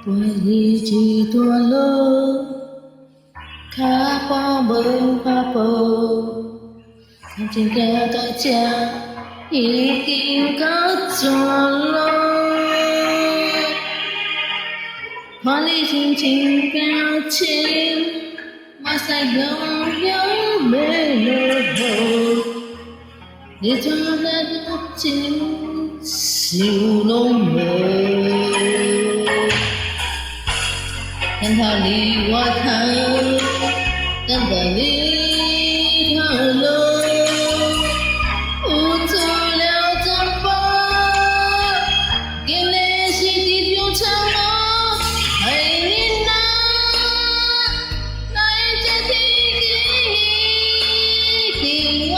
为你几多路，卡包不卡包，曾经嘅代價已經交咗咯，看你輕輕表情，我才有沒有，你做的不盡笑容了。等他離我頭，等他離頭路，不走了怎辦？給你是地久長路，愛你那一天聽我，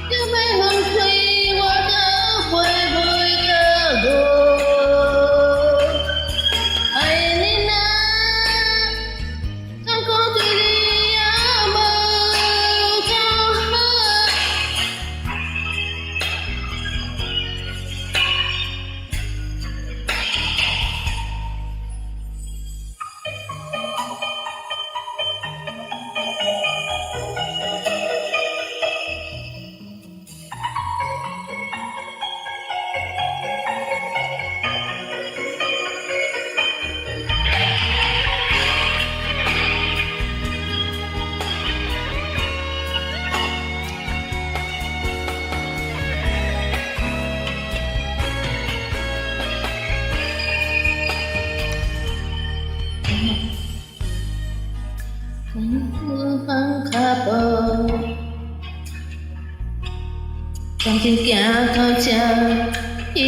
就會很快我的會的路。卡包，曾經行到這已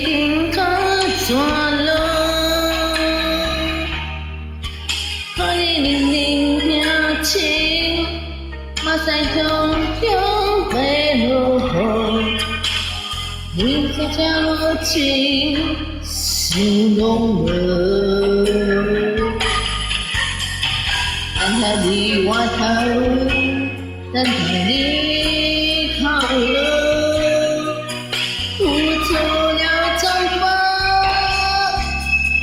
經靠咗路，看你凝凝表情，我才有沒有，你才將我情形容了。等他離我頭，等他離開了，不走了怎辦？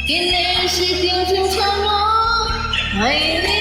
給你是定情承諾，愛你。